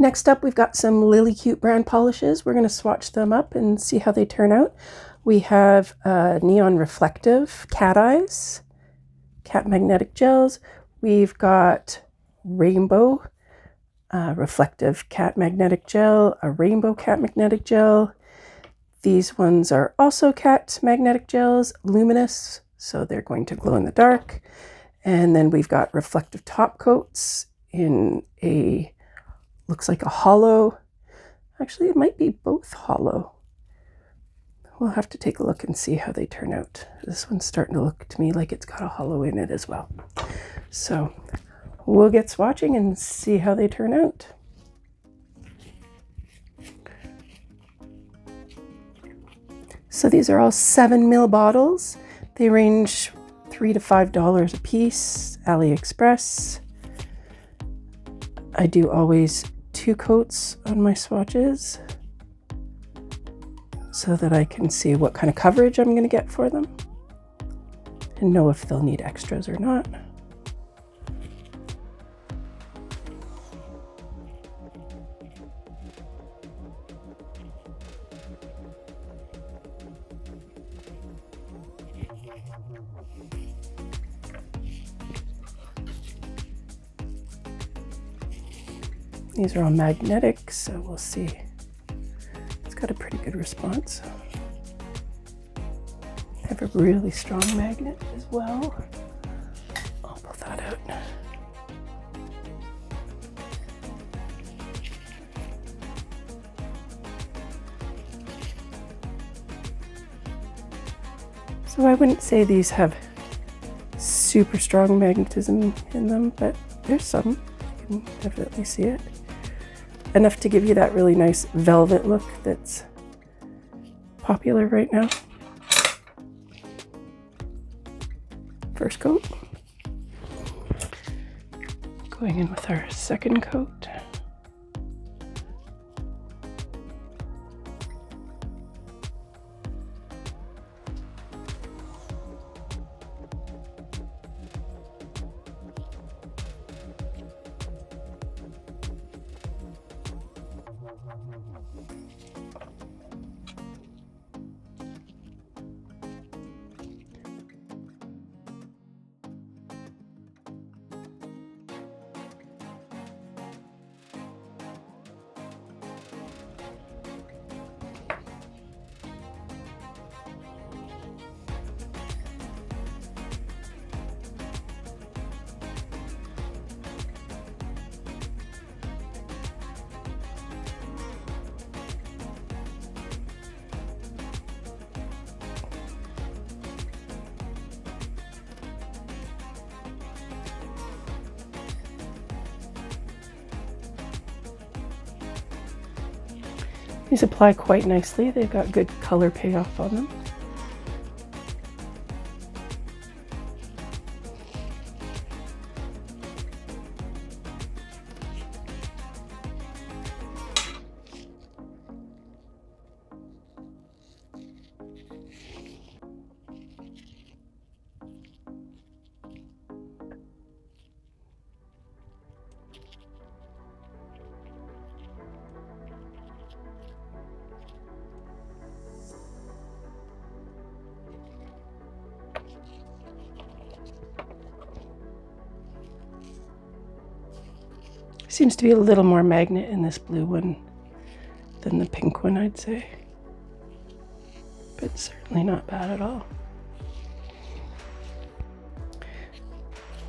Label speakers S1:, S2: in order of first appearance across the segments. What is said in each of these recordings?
S1: Next up, we've got some Lilycute brand polishes. We're going to swatch them up and see how they turn out. We have neon reflective cat eyes, cat magnetic gels. We've got rainbow reflective cat magnetic gel, a rainbow cat magnetic gel. These ones are also cat magnetic gels, luminous, so they're going to glow in the dark. And then we've got reflective top coats in a, looks like a hollow. Actually, it might be both hollow. We'll have to take a look and see how they turn out. This one's starting to look to me like it's got a hollow in it as well. So we'll get swatching and see how they turn out. So these are all 7 ml bottles. They range $3 to $5 a piece, AliExpress. I do always 2 coats on my swatches so that I can see what kind of coverage I'm going to get for them and know if they'll need extras or not. These are all magnetic, so we'll see. It's got a pretty good response. I have a really strong magnet as well. I'll pull that out. So I wouldn't say these have super strong magnetism in them, but there's some. You can definitely see it. Enough to give you that really nice velvet look that's popular right now. First coat. Going in with our second coat. These apply quite nicely. They've got good color payoff on them. Seems to be a little more magnet in this blue one than the pink one, I'd say. But certainly not bad at all.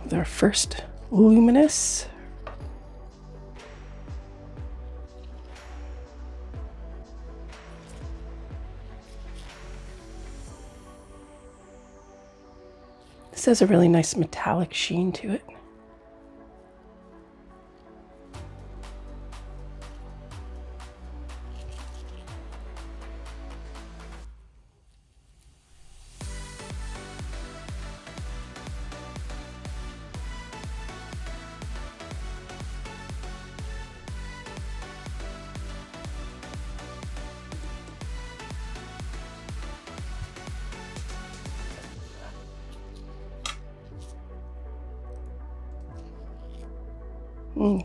S1: With our first luminous. This has a really nice metallic sheen to it.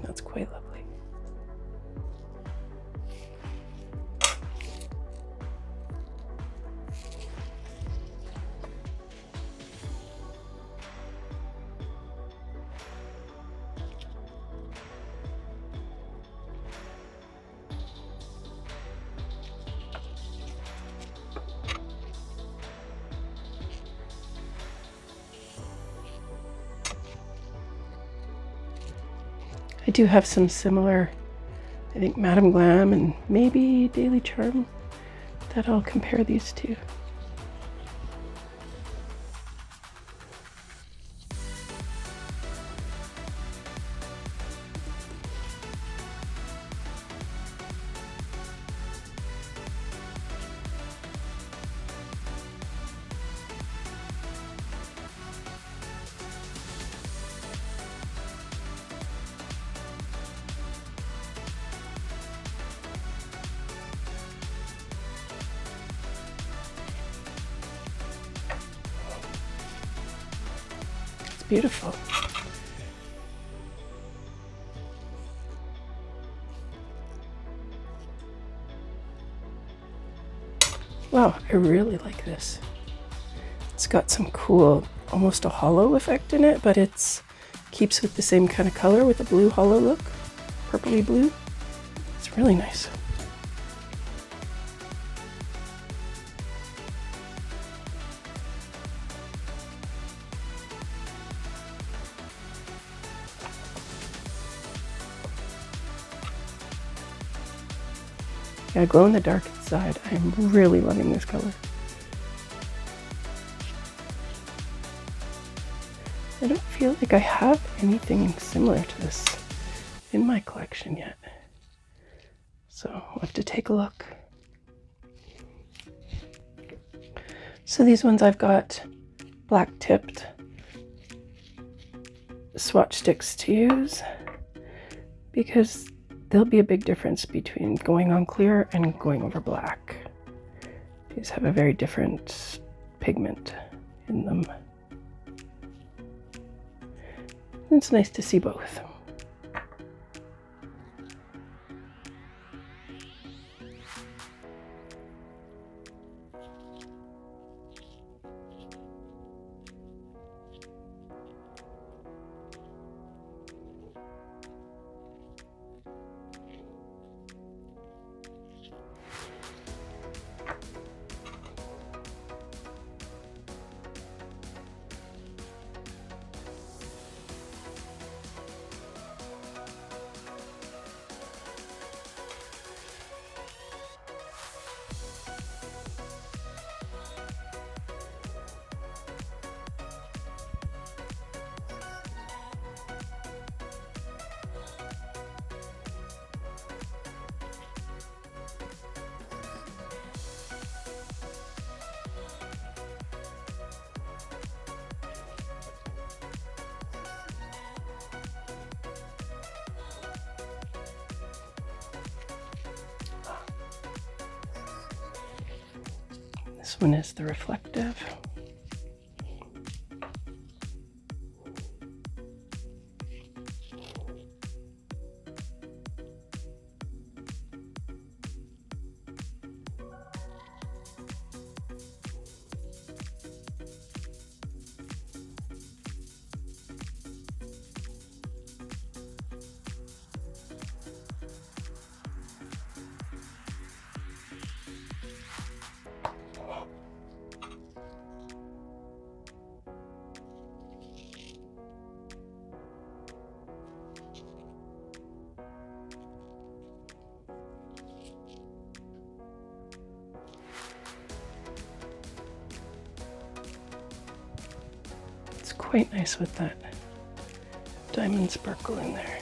S1: That's quite lovely. I do have some similar, I think Madame Glam and maybe Daily Charm, that I'll compare these to. Beautiful. Wow, I really like this. It's got some cool, almost a hollow effect in it, but it's keeps with the same kind of color with a blue hollow look, purpley blue. It's really nice. Yeah, glow in the dark inside. I'm really loving this color. I don't feel like I have anything similar to this in my collection yet. So I'll have to take a look. So these ones I've got black tipped swatch sticks to use because there'll be a big difference between going on clear and going over black. These have a very different pigment in them. It's nice to see both. This one is the reflective. Quite nice with that diamond sparkle in there.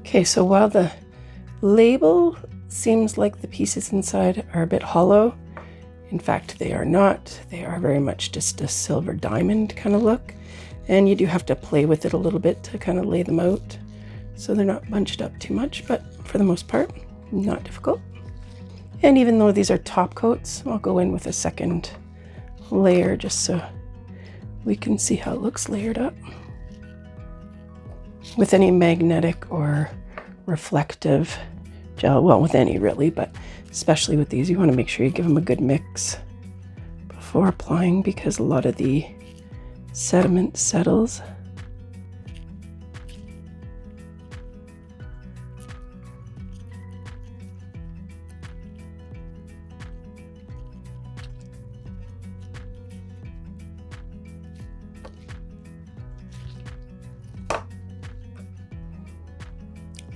S1: Okay, so while the label seems like the pieces inside are a bit hollow, in fact they are not. They are very much just a silver diamond kind of look, and you do have to play with it a little bit to kind of lay them out so they're not bunched up too much, but for the most part, not difficult. And even though these are top coats, I'll go in with a second layer just so we can see how it looks layered up. With any magnetic or reflective gel, well, with any really, but especially with these, you want to make sure you give them a good mix before applying, because a lot of the sediment settles.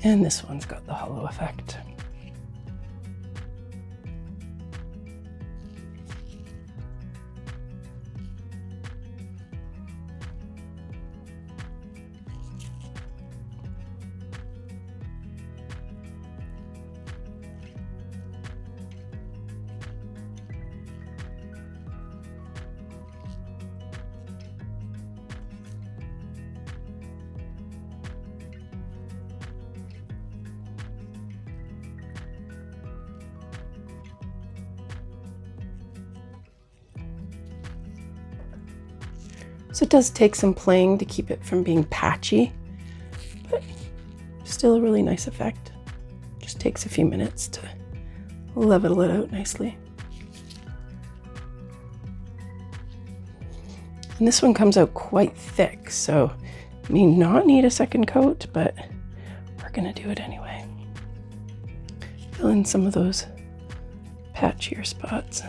S1: And this one's got the hollow effect. So it does take some playing to keep it from being patchy, but still a really nice effect. Just takes a few minutes to level it out nicely. And this one comes out quite thick, so you may not need a second coat, but we're gonna do it anyway. Fill in some of those patchier spots.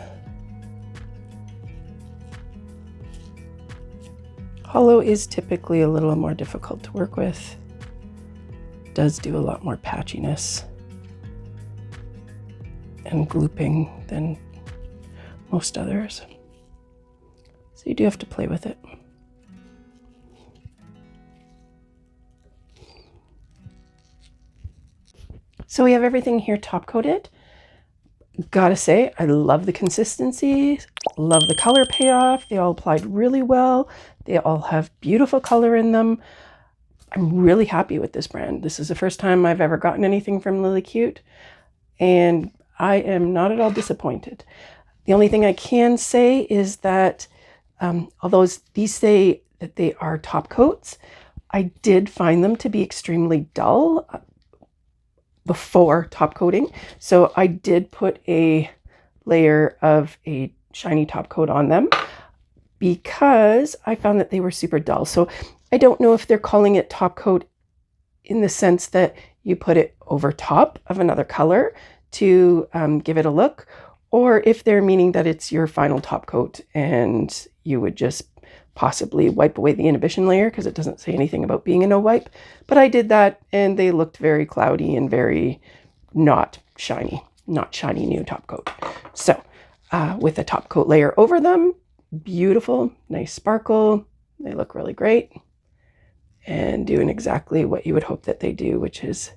S1: Hollow is typically a little more difficult to work with. It does do a lot more patchiness and glooping than most others. So you do have to play with it. So we have everything here top coated. Gotta say, I love the consistency, love the color payoff. They all applied really well. They all have beautiful color in them. I'm really happy with this brand. This is the first time I've ever gotten anything from Lilycute, and I am not at all disappointed. The only thing I can say is that although these say that they are top coats, I did find them to be extremely dull before top coating. So I did put a layer of a shiny top coat on them because I found that they were super dull. So I don't know if they're calling it top coat in the sense that you put it over top of another color to give it a look, or if they're meaning that it's your final top coat and you would just possibly wipe away the inhibition layer, because it doesn't say anything about being a no wipe. But I did that and they looked very cloudy and very not shiny new top coat. So with a top coat layer over them, beautiful, nice sparkle. They look really great and doing exactly what you would hope that they do, which is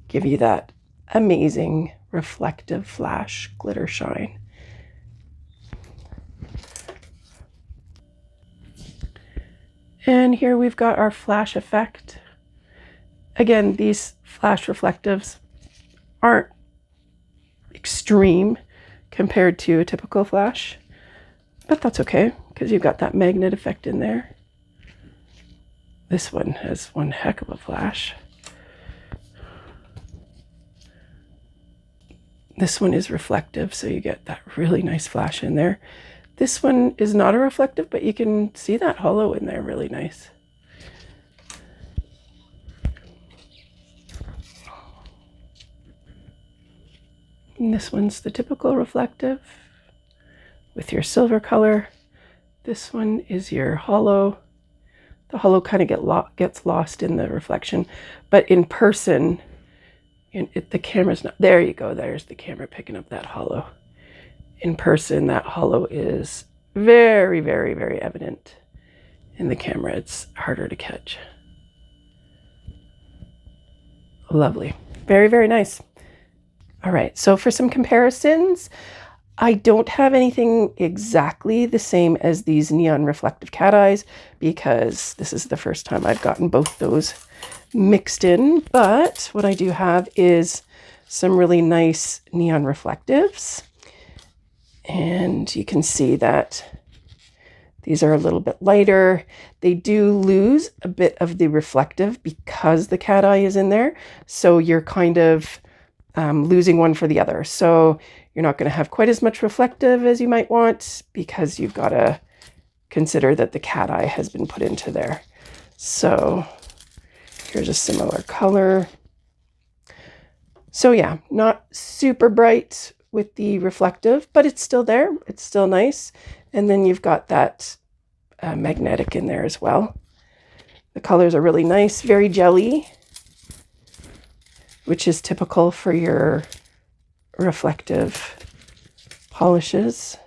S1: give you that amazing reflective flash glitter shine. And here we've got our flash effect. Again, these flash reflectives aren't extreme compared to a typical flash, but that's okay because you've got that magnet effect in there. This one has one heck of a flash. This one is reflective, so you get that really nice flash in there. This one is not a reflective, but you can see that hollow in there really nice. And this one's the typical reflective with your silver color. This one is your hollow. The hollow kind of gets lost in the reflection, but in person, the camera's not, there you go, there's the camera picking up that hollow. In person, that hollow is very, very, very evident. In the camera, it's harder to catch. A Lovely. Very, very nice. All right, so for some comparisons, I don't have anything exactly the same as these neon reflective cat eyes because this is the first time I've gotten both those mixed in. But what I do have is some really nice neon reflectives. And you can see that these are a little bit lighter. They do lose a bit of the reflective because the cat eye is in there. So you're kind of losing one for the other. So you're not going to have quite as much reflective as you might want because you've got to consider that the cat eye has been put into there. So here's a similar color. So yeah, not super bright with the reflective, but it's still there. It's still nice. And then you've got that magnetic in there as well. The colors are really nice, very jelly, which is typical for your reflective polishes.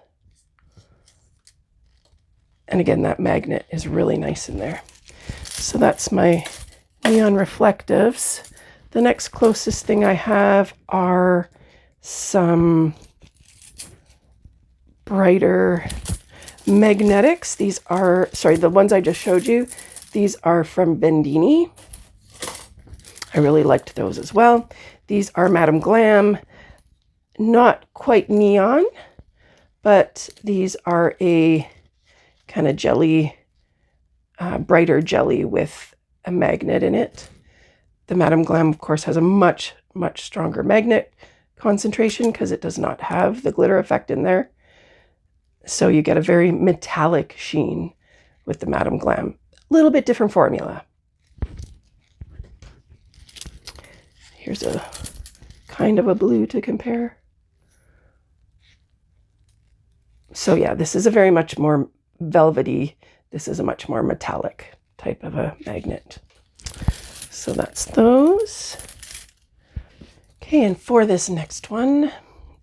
S1: And again, that magnet is really nice in there. So that's my neon reflectives. The next closest thing I have are some brighter magnetics. These are, sorry, the ones I just showed you, these are from Vendeeni. I really liked those as well. These are Madame Glam, not quite neon, but these are a kind of jelly, brighter jelly with a magnet in it. The Madame Glam, of course, has a much, much stronger magnet concentration because it does not have the glitter effect in there. So you get a very metallic sheen with the Madame Glam. A little bit different formula. Here's a kind of a blue to compare. So yeah, this is a very much more velvety, this is a much more metallic type of a magnet. So that's those. Okay, and for this next one,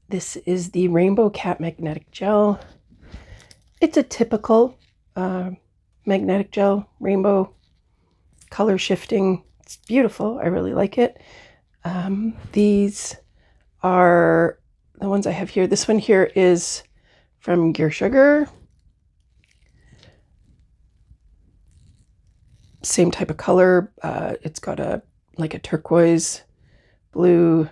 S1: this is the Rainbow Cat Magnetic Gel. It's a typical magnetic gel, rainbow color shifting. It's beautiful. I really like it. These are the ones I have here. This one here is from Gear Sugar. Same type of color. It's got a like a turquoise, blue,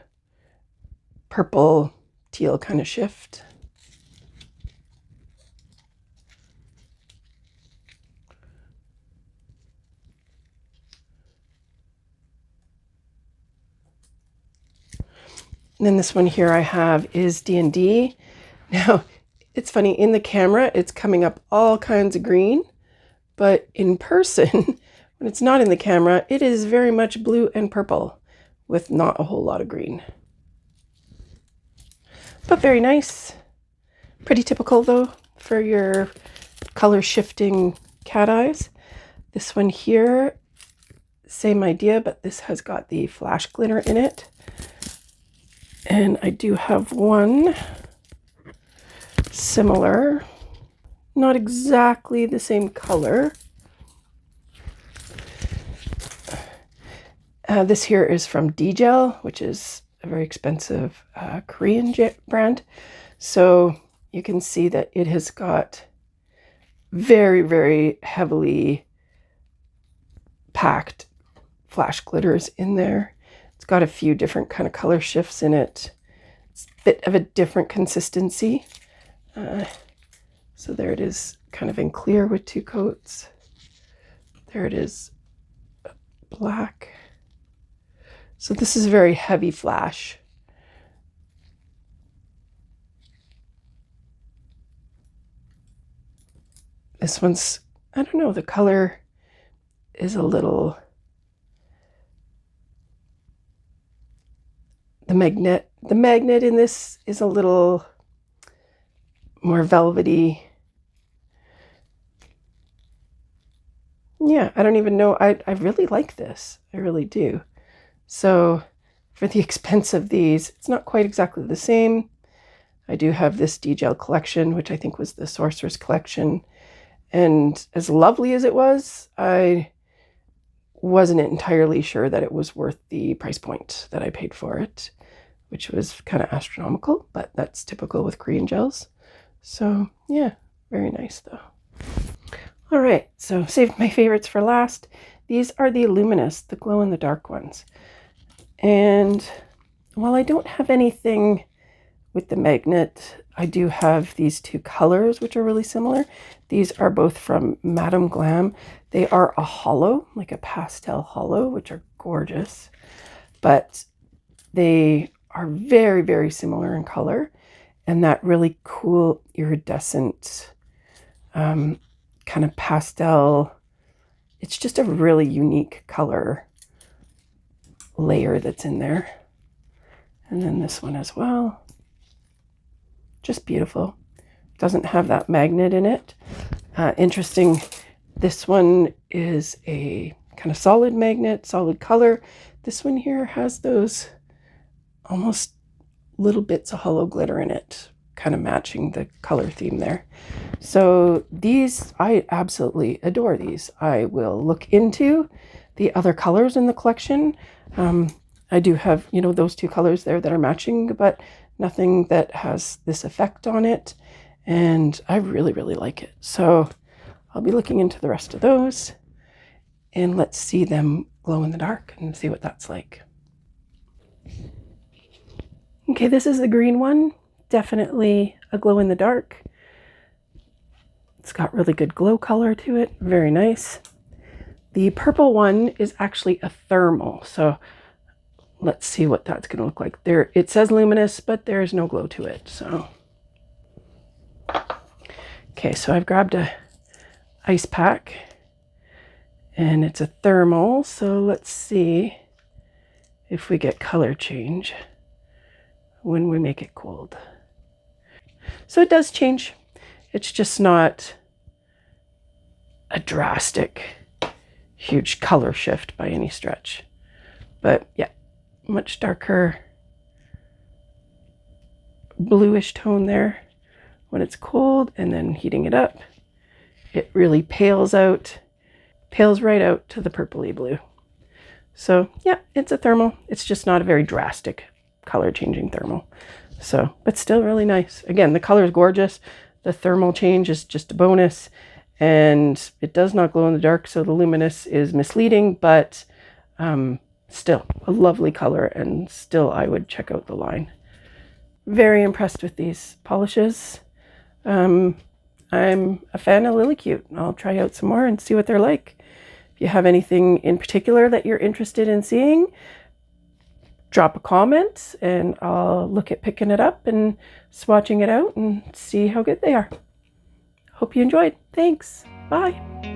S1: purple, teal kind of shift. And then this one here I have is D&D. Now, it's funny, in the camera, it's coming up all kinds of green, but in person, when it's not in the camera, it is very much blue and purple with not a whole lot of green. But very nice. Pretty typical though for your color shifting cat eyes. This one here, same idea, but this has got the flash glitter in it. And I do have one similar, not exactly the same color. This here is from D-Gel, which is a very expensive Korean brand. So you can see that it has got very, very heavily packed flash glitters in there. It's got a few different kind of color shifts in it. It's a bit of a different consistency. So there it is, kind of in clear with two coats. There it is, black. So this is a very heavy flash. This one's, I don't know, the color is a little, the magnet in this is a little more velvety. Yeah, I don't even know. I really like this. I really do. So for the expense of these, it's not quite exactly the same. I do have this D-Gel collection, which I think was the Sorceress collection. And as lovely as it was, I wasn't entirely sure that it was worth the price point that I paid for it, which was kind of astronomical, but that's typical with Korean gels. So yeah, very nice though. All right, so saved my favorites for last. These are the Luminous, the glow-in-the-dark ones. And while I don't have anything with the magnet, I do have these two colors, which are really similar. These are both from Madame Glam. They are a hollow, like a pastel hollow, which are gorgeous. But they are very, very similar in color. And that really cool iridescent kind of pastel. It's just a really unique color layer that's in there. And then this one as well. Just beautiful. Doesn't have that magnet in it. Interesting, this one is a kind of solid magnet, solid color. This one here has those almost little bits of hollow glitter in it, kind of matching the color theme there. So these, I absolutely adore these. I will look into the other colors in the collection. I do have, you know, those two colors there that are matching, but nothing that has this effect on it. And I really, really like it. So I'll be looking into the rest of those, and let's see them glow in the dark and see what that's like. Okay, this is the green one. Definitely a glow in the dark. It's got really good glow color to it. Very nice. The purple one is actually a thermal. So let's see what that's going to look like. There, it says luminous, but there's no glow to it. So, okay, so I've grabbed a ice pack, and it's a thermal. So let's see if we get color change when we make it cold. So it does change. It's just not a drastic, huge color shift by any stretch. But yeah, much darker bluish tone there when it's cold, and then heating it up, it really pales right out to the purpley blue. So yeah, it's a thermal. It's just not a very drastic color changing thermal. So, but still really nice. Again, the color is gorgeous. The thermal change is just a bonus, and it does not glow in the dark. So the luminous is misleading, but still a lovely color, and still I would check out the line. Very impressed with these polishes. I'm a fan of Lilycute. I'll try out some more and see what they're like. If you have anything in particular that you're interested in seeing, drop a comment and I'll look at picking it up and swatching it out and see how good they are. Hope you enjoyed. Thanks. Bye.